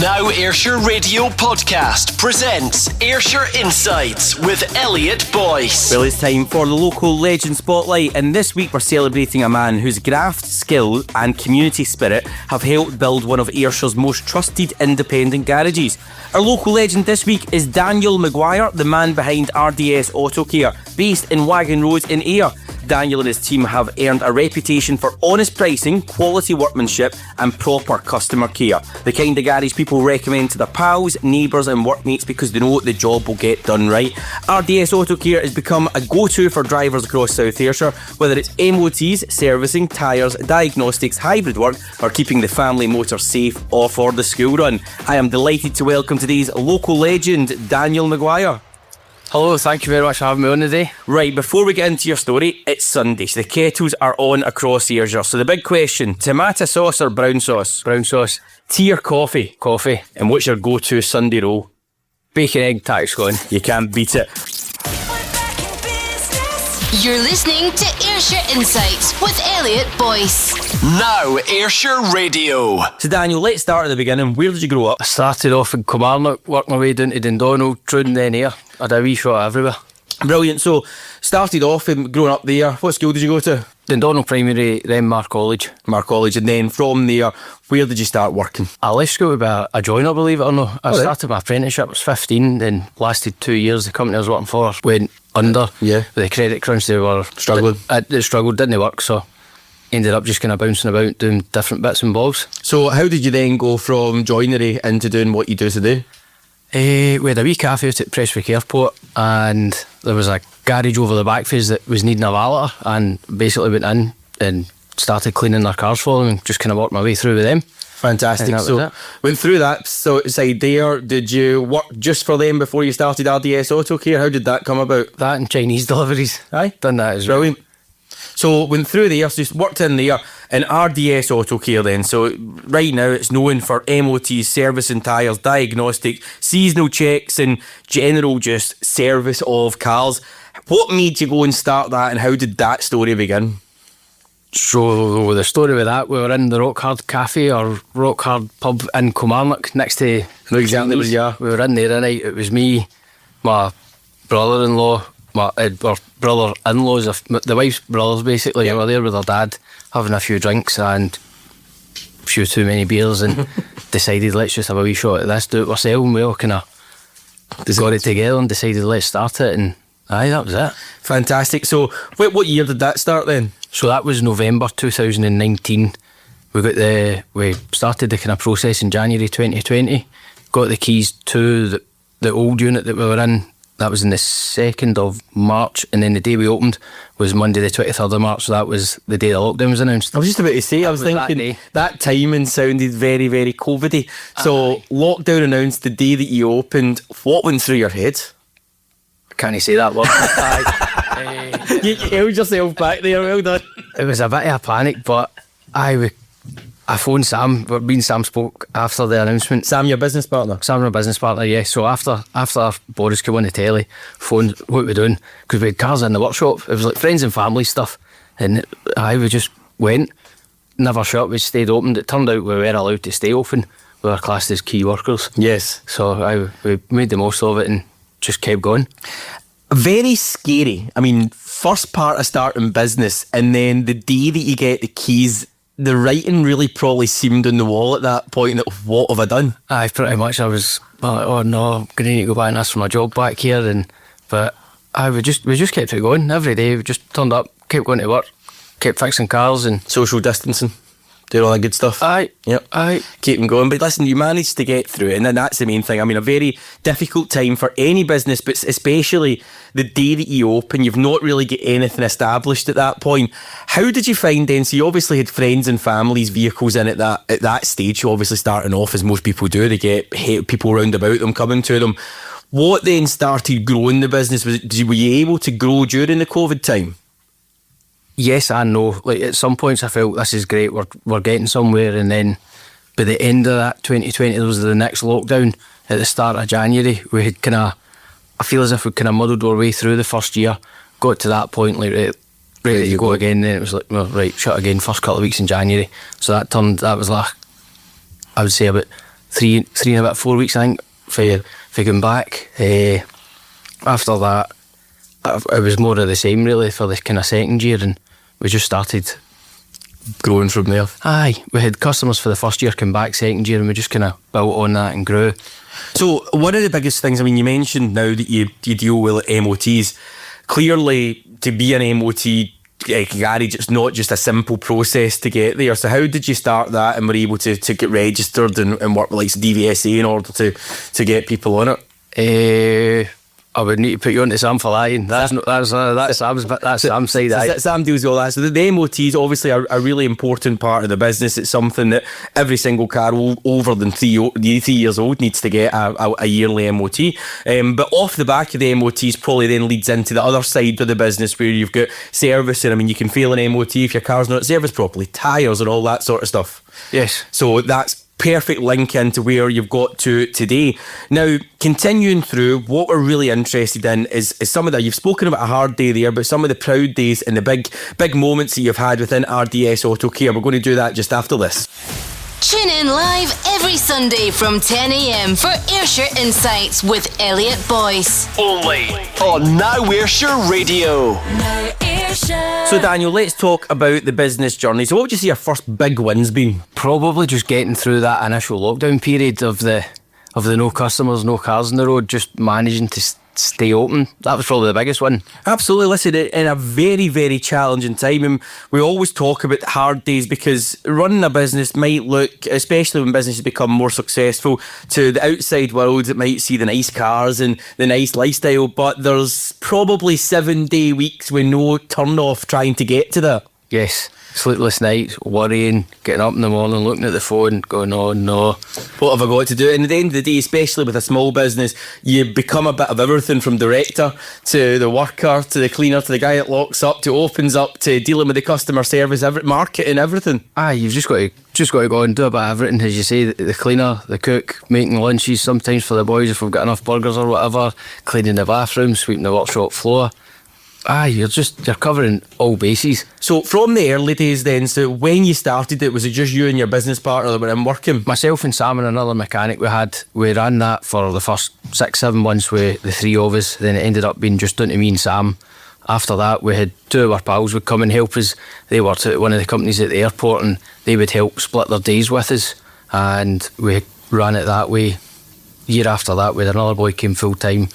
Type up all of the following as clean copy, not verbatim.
Now Ayrshire Radio Podcast presents Ayrshire Insights with Elliot Boyce. Well, it's time for the local legend spotlight, and this week we're celebrating a man whose graft, skill and community spirit have helped build one of Ayrshire's most trusted independent garages. Our local legend this week is Daniel McGuire, the man behind RDS AutocAyr, based in Wagon Road in Ayr. Daniel and his team have earned a reputation for honest pricing, quality workmanship and proper customer care. The kind of garage people recommend to their pals, neighbours and workmates because they know the job will get done right. RDS AutocAyr has become a go-to for drivers across South Ayrshire, whether it's MOTs, servicing, tyres, diagnostics, hybrid work or keeping the family motor safe or for the school run. I am delighted to welcome today's local legend, Daniel McGuire. Hello, thank you very much for having me on today. Right, before we get into your story, it's Sunday, so the kettles are on across Ayrshire. So the big question, tomato sauce or brown sauce? Brown sauce. Tea or coffee? Coffee. And what's your go-to Sunday roll? Bacon, egg, tack scone. You can't beat it. You're listening to Ayrshire Insights with Elliot Boyce. Now Ayrshire Radio. So Daniel, let's start at the beginning. Where did you grow up? I started off in Kilmarnock, worked my way down to Dundonald, Troon, then Ayr. I had a wee shot everywhere. Brilliant. So, started off growing up there. What school did you go to? Dundonald Primary, then Mar College. Mar College. And then from there, where did you start working? I left school to be a joiner, believe it or not. I started my apprenticeship, I was 15, then lasted 2 years. The company I was working for went under. Yeah. With the credit crunch, they were struggling. They struggled, didn't work, so ended up just kind of bouncing about doing different bits and bobs. So how did you then go from joinery into doing what you do today? We had a wee cafe out at Prestwick Airport and there was a garage over the back phase that was needing a valeter, and basically went in and started cleaning their cars for them and just kind of worked my way through with them. Fantastic. So went through that side there. Did you work just for them before you started RDS AutocAyr? How did that come about? That and Chinese deliveries. Aye. Done that as well. Brilliant. So went through there, so just worked in there in RDS AutocAyr then. So right now it's known for MOTs, servicing tyres, diagnostic, seasonal checks and general just service of cars. What made you go and start that, and how did that story begin? So the story with that, we were in the Rock Hard Cafe or Rock Hard Pub in Kilmarnock next to... I know exactly where you are. We were in there a night. It was me, my brother-in-law, my brother-in-laws, the wife's brothers basically. Yep. We were there with their dad having a few drinks and a few too many beers and decided let's just have a wee shot at this, do it ourselves, and we all kind of got it together and decided let's start it, and aye, that was it. Fantastic. So what year did that start then? So that was November 2019. We started the kind of process in January 2020, got the keys to the old unit that we were in. That was on the 2nd of March, and then the day we opened was Monday the 23rd of March, so that was the day the lockdown was announced. I was just about to say, I was thinking that timing sounded very, very COVID-y. So lockdown announced the day that you opened. What went through your head? Can't you say that word? You held yourself back there, well done. It was a bit of a panic, but I phoned Sam. Me and Sam spoke after the announcement. Sam, your business partner? Sam, my business partner, yeah. So after Boris came on the telly, phoned what we doing, because we had cars in the workshop. It was like friends and family stuff, and we just went, never shut. We stayed open. It turned out we were allowed to stay open. We were classed as key workers. Yes. So we made the most of it and just kept going. Very scary. I mean, first part of starting business, and then the day that you get the keys, the writing really probably seemed on the wall at that point. That what have I done? Aye, pretty much. I was like, oh no, I'm going to need to go back and ask for my job back here. But we just kept it going every day. We just turned up, kept going to work, kept fixing cars and social distancing. Doing all that good stuff. Aye. Yep. Aye. Keep them going. But listen, you managed to get through it, and then that's the main thing. I mean, a very difficult time for any business, but especially the day that you open, you've not really got anything established at that point. How did you find then? So you obviously had friends and families, vehicles in at that stage. You obviously starting off, as most people do, they get people round about them coming to them. What then started growing the business? Were you able to grow during the COVID time? Yes and no. Like at some points I felt this is great, we're getting somewhere, and then by the end of that 2020 there was the next lockdown at the start of January. We had I feel as if we kind of muddled our way through the first year, got to that point like ready to go again, then it was like, well, right, shut again first couple of weeks in January. So that was like, I would say about three and about 4 weeks, I think, for going back. After that, it was more of the same really for the kind of second year, and we just started growing from there. Aye, we had customers for the first year come back second year, and we just kind of built on that and grew. So one of the biggest things, I mean, you mentioned now that you deal with MOTs. Clearly, to be an MOT garage, it's not just a simple process to get there. So how did you start that and were able to get registered and work with like DVSA in order to get people on it? I would need to put you on to Sam for lying. That's Sam's side. So Sam deals with all that. So the MOTs obviously are a really important part of the business. It's something that every single car over than 3 years old needs to get a yearly MOT. But off the back of the MOTs probably then leads into the other side of the business where you've got servicing. I mean, you can fail an MOT if your car's not serviced properly, tyres and all that sort of stuff. Yes. So that's perfect link into where you've got to today. Now, continuing through, what we're really interested in is some of that. You've spoken about a hard day there, but some of the proud days and the big moments that you've had within RDS AutocAyr. We're going to do that just after this. Tune in live every Sunday from 10 a.m. for Ayrshire Insights with Elliot Boyce. Only on Now Ayrshire Radio. Now Ayrshire. So Daniel, let's talk about the business journey. So what would you say your first big win's been? Probably just getting through that initial lockdown period of the no customers, no cars on the road, just managing to stay open. That was probably the biggest one. Absolutely. Listen, in a very, very challenging time, and we always talk about hard days because running a business might look, especially when businesses become more successful, to the outside world it might see the nice cars and the nice lifestyle, but there's probably 7-day weeks with no turn off trying to get to that. Yes. Sleepless nights, worrying, getting up in the morning, looking at the phone, going, oh no, what have I got to do? And at the end of the day, especially with a small business, you become a bit of everything, from director to the worker to the cleaner to the guy that locks up to opens up to dealing with the customer service, marketing, everything. You've just got to go and do a bit of everything, as you say. The cleaner, the cook, making lunches sometimes for the boys if we've got enough burgers or whatever, cleaning the bathroom, sweeping the workshop floor. You're covering all bases. So from the early days then, so when you started it, was it just you and your business partner that were in working? Myself and Sam and another mechanic we ran that for the first 6-7 months with the three of us. Then it ended up being just down to me and Sam. After that, we had two of our pals would come and help us. They worked at one of the companies at the airport and they would help split their days with us, and we ran it that way. Year after that, we had another boy came full time.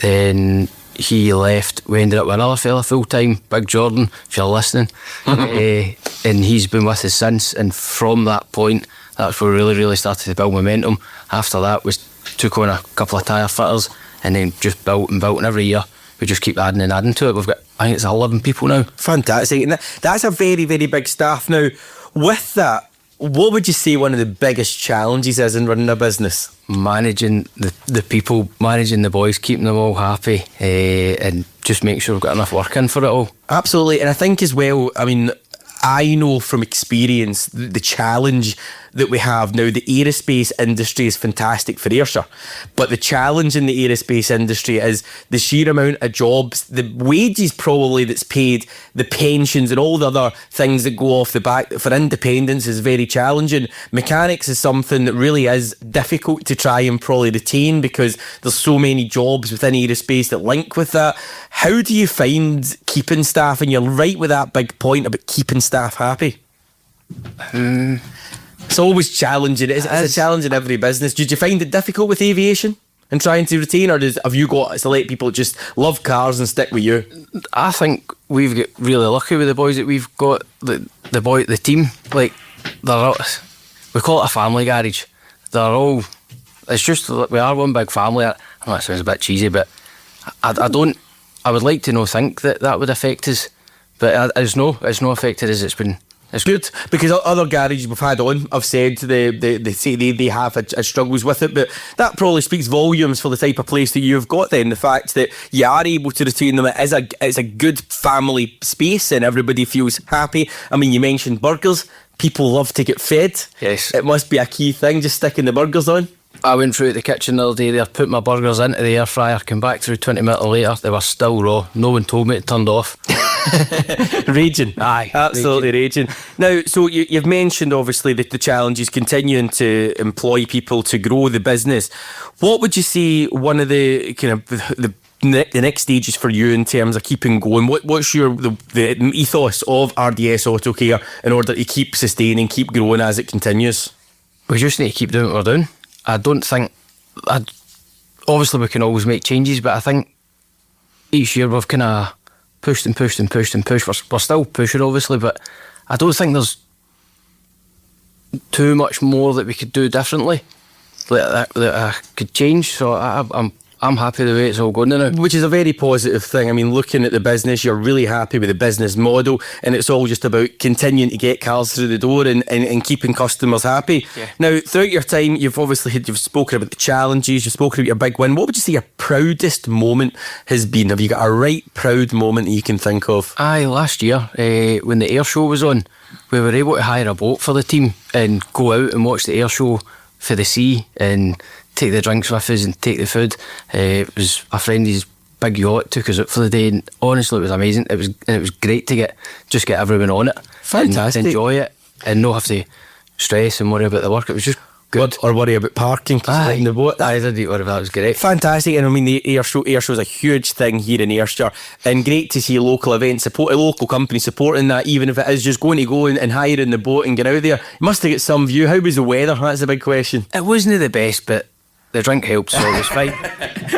Then he left. We ended up with another fella full time, Big Jordan, if you're listening. And he's been with us since. And from that point, that's where we really started to build momentum. After that, we took on a couple of tyre fitters and then just built. And every year we just keep adding and adding to it. We've got, I think it's 11 people now. Fantastic. And that's a very, very big staff. Now, with that, what would you say one of the biggest challenges is in running a business? Managing the people, managing the boys, keeping them all happy, and just make sure we've got enough work in for it all. Absolutely. And I think as well, I mean, I know from experience the challenge that we have now. The aerospace industry is fantastic for Ayrshire, but the challenge in the aerospace industry is the sheer amount of jobs, the wages probably that's paid, the pensions and all the other things that go off the back for independence is very challenging. Mechanics is something that really is difficult to try and probably retain because there's so many jobs within aerospace that link with that. How do you find keeping staff? And you're right with that big point about keeping staff happy. It's always challenging. It's a challenge in every business. Did you find it difficult with aviation and trying to retain, or have you got select people that just love cars and stick with you? I think we've got really lucky with the boys that we've got. The team, like they're all, we call it a family garage. They're all. It's just we are one big family. I know that sounds a bit cheesy, but I would like to think that would affect us, but it's no affected us. It's good, because other garages we've had on have said they say they have had struggles with it, but that probably speaks volumes for the type of place that you've got then. The fact that you are able to retain them, it's a good family space and everybody feels happy. I mean, you mentioned burgers. People love to get fed. Yes. It must be a key thing, just sticking the burgers on. I went through the kitchen the other day there, put my burgers into the air fryer, came back through 20 minutes later, they were still raw. No one told me it turned off. Raging. Aye, absolutely raging. Now, so you've mentioned obviously the challenges continuing to employ people to grow the business. What would you say one of the kind of the next stages for you in terms of keeping going? What's the ethos of RDS AutocAyr in order to keep sustaining, keep growing as it continues? We just need to keep doing what we're doing. I don't think... obviously we can always make changes, but I think each year we've kind of pushed and pushed and pushed and pushed. We're still pushing, obviously, but I don't think there's too much more that we could do differently that I could change. So I'm happy the way it's all going now. Which is a very positive thing. I mean, looking at the business, you're really happy with the business model, and it's all just about continuing to get cars through the door and keeping customers happy. Yeah. Now, throughout your time, you've spoken about the challenges, you've spoken about your big win. What would you say your proudest moment has been? Have you got a right proud moment that you can think of? Aye, last year, when the air show was on, we were able to hire a boat for the team and go out and watch the air show for the sea and take the drinks with us and take the food. It was a friend, his big yacht took us out for the day, and honestly it was amazing. It was great to get everyone on it. Fantastic. And enjoy it and not have to stress and worry about the work. It was just good. Or worry about parking in the boat. I didn't worry about that. It was great. Fantastic. And I mean, the air show is a huge thing here in Ayrshire, and great to see local events, support a local company supporting that, even if it is just going to go and hiring the boat and get out there. You must have got some view. How was the weather? That's a big question. It wasn't the best, but the drink helped, so it was fine.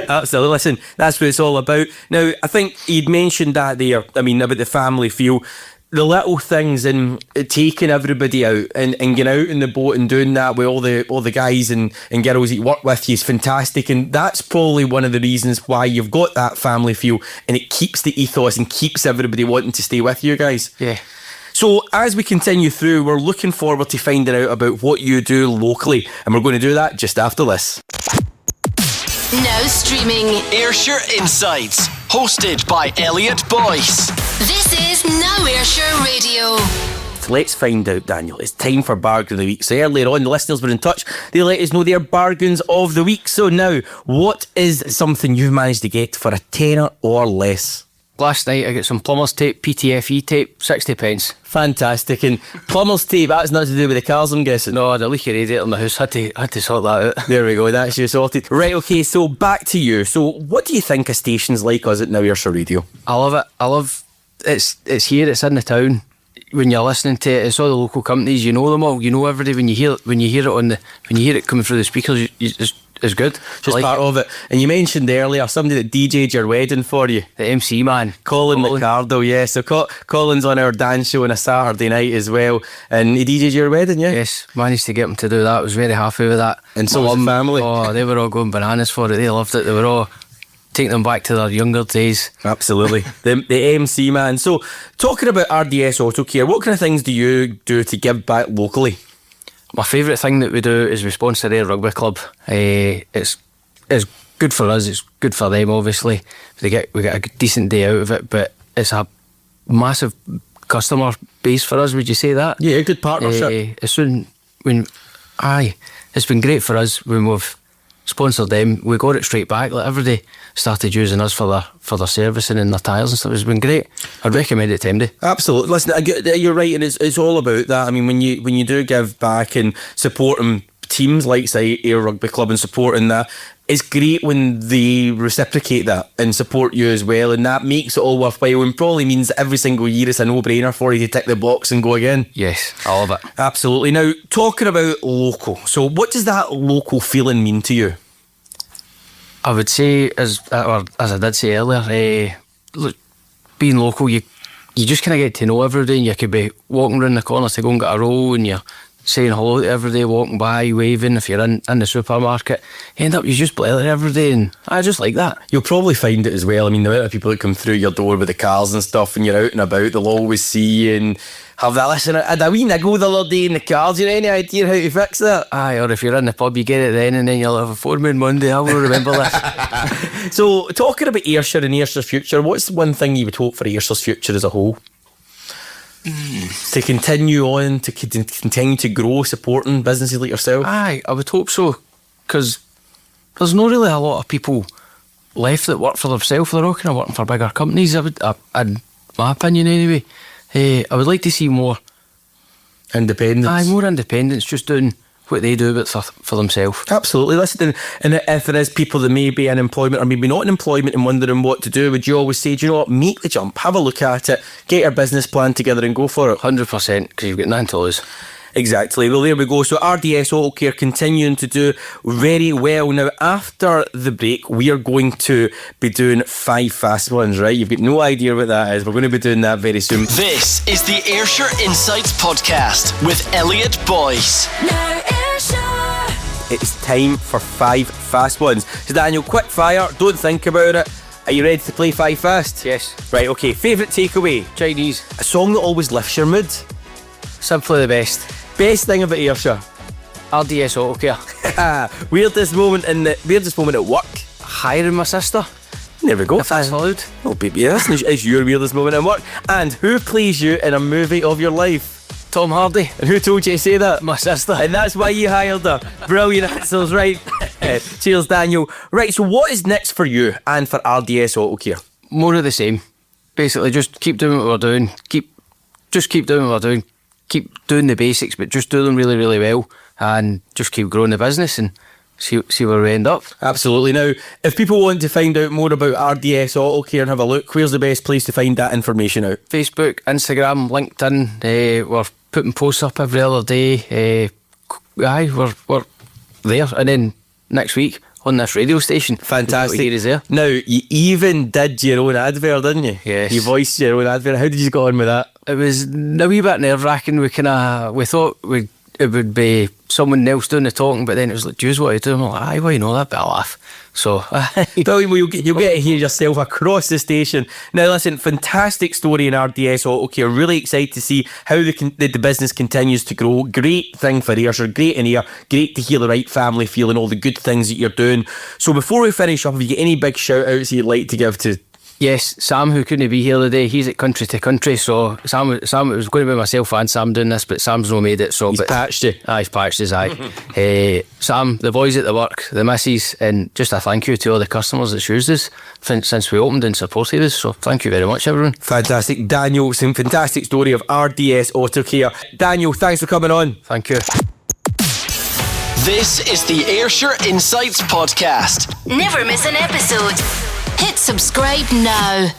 Absolutely. Listen, that's what it's all about. Now, I think you'd mentioned that there, I mean, about the family feel. The little things and taking everybody out and getting out in the boat and doing that with all the guys and girls that you work with you is fantastic, and that's probably one of the reasons why you've got that family feel, and it keeps the ethos and keeps everybody wanting to stay with you guys. Yeah. So as we continue through, we're looking forward to finding out about what you do locally, and we're going to do that just after this. Now streaming. Ayrshire Insights, hosted by Elliot Boyce. This is Now Ayrshire Radio. Let's find out, Daniel. It's time for Bargain of the Week. So earlier on, the listeners were in touch. They let us know their bargains of the week. So now, what is something you've managed to get for a tenner or less? Last night I got some plumber's tape, PTFE tape, 60 pence. Fantastic. And plumber's tape, that's nothing to do with the cars, I'm guessing. No, I had a leaky radiator in the house. Had to sort that out. There we go, that's you sorted. Right, okay, so back to you. So what do you think of stations like us at Now Ayrshire Radio? I love it. I love it's here, it's in the town. When you're listening to it, it's all the local companies, you know them all, you know everybody. When you hear it coming through the speakers, it's good. Just part of it. And you mentioned earlier somebody that DJ'd your wedding for you. The MC man, Colin McCardle, yeah. So Colin's on our dance show on a Saturday night as well, and he DJ'd your wedding, yeah? Yes, managed to get him to do that. I was very happy with that. And so was the family. Oh, they were all going bananas for it. They loved it. They were all taking them back to their younger days. Absolutely. the MC man. So talking about RDS AutocAyr, what kind of things do you do to give back locally? My favourite thing that we do is we sponsor Ayr Rugby Club. It's good for us, it's good for them obviously. We get a decent day out of it, but it's a massive customer base for us, would you say that? Yeah, good partnership. It's been great for us when we've sponsored them. We got it straight back. Like everybody started using us for their servicing and their tyres and stuff. It's been great. I'd recommend it to anybody. Absolutely. Listen, you're right, and it's all about that. I mean, when you do give back and supporting teams like, say, Ayr Rugby Club and supporting that, it's great when they reciprocate that and support you as well, and that makes it all worthwhile and probably means that every single year it's a no-brainer for you to tick the box and go again. Yes, I love it. Absolutely. Now, talking about local, so what does that local feeling mean to you? I would say, as I did say earlier, look, being local, you just kind of get to know everybody, and you could be walking around the corner to go and get a roll, and you're saying hello to everybody, walking by, waving. If you're in the supermarket, you end up, you just blather every day, and I just like that. You'll probably find it as well. I mean, the amount of people that come through your door with the cars and stuff, and you're out and about, they'll always see you and have that. Listen, I had a wee niggle the other day in the cars. You know any idea how to fix that? Aye, or if you're in the pub, you get it then, and then you'll have a foreman Monday. I will remember this. So, talking about Ayrshire and Ayrshire's future, what's one thing you would hope for Ayrshire's future as a whole? To continue on, to continue to grow, supporting businesses like yourself? Aye, I would hope so. because there's not really a lot of people left that work for themselves. They're all kind of working for bigger companies, in my opinion anyway. I would like to see more independence. More independence, just doing what they do but for themselves. Absolutely. Listen, and if there is people that may be in employment or maybe not in employment and wondering what to do, would you always say, do you know what, make the jump, have a look at it, get your business plan together and go for it? 100%, because you've got nothing to lose. Exactly. Well, there we go. So RDS AutocAyr continuing to do very well. Now, after the break, we are going to be doing 5 fast ones, right? You've got no idea what that is. We're going to be doing that very soon. This is the Ayrshire Insights Podcast with Elliot Boyce. Now Ayrshire. It's time for 5 fast ones. So Daniel, quick fire, don't think about it. Are you ready to play 5 fast? Yes. Right, okay. Favourite takeaway? Chinese. A song that always lifts your mood? Simply the best. Best thing about Ayrshire? RDS AutocAyr. Weirdest moment at work? Hiring my sister. There we go. If that's allowed. Oh baby, this is your weirdest moment at work. And who plays you in a movie of your life? Tom Hardy. And who told you to say that? My sister. And that's why you hired her. Brilliant answers, right? Cheers, Daniel. Right, so what is next for you and for RDS AutocAyr? More of the same. Basically, just keep doing what we're doing. Keep doing what we're doing. Keep doing the basics, but just do them really, really well, and just keep growing the business and see where we end up. Absolutely. Now, if people want to find out more about RDS AutocAyr and have a look, where's the best place to find that information out? Facebook, Instagram, LinkedIn. We're putting posts up every other day. We're there, and then next week on this radio station. Fantastic. Here is there. Now, you even did your own advert, didn't you? Yes. You voiced your own advert. How did you get on with that? It was a wee bit nerve-wracking. We thought it would be someone else doing the talking, but then it was like, do you want to do? I'm like, aye, well, you know, that'd be a laugh. So, Brilliant. Well, you'll get to hear yourself across the station. Now, listen, fantastic story in RDS AutocAyr. Really excited to see how the business continues to grow. Great thing for Ayrshire. Great in here. Great to hear the right family feel and all the good things that you're doing. So before we finish up, have you got any big shout outs you'd like to give to? Yes, Sam, who couldn't be here today, he's at Country to Country, so Sam, it was going to be myself and Sam doing this, but Sam's not made it. So he's patched you. He's patched his eye. Sam, the boys at the work, the missus, and just a thank you to all the customers that's used us since we opened and supported us, so thank you very much, everyone. Fantastic. Daniel, some fantastic story of RDS AutocAyr. Daniel, thanks for coming on. Thank you. This is the Ayrshire Insights Podcast. Never miss an episode. Hit subscribe now.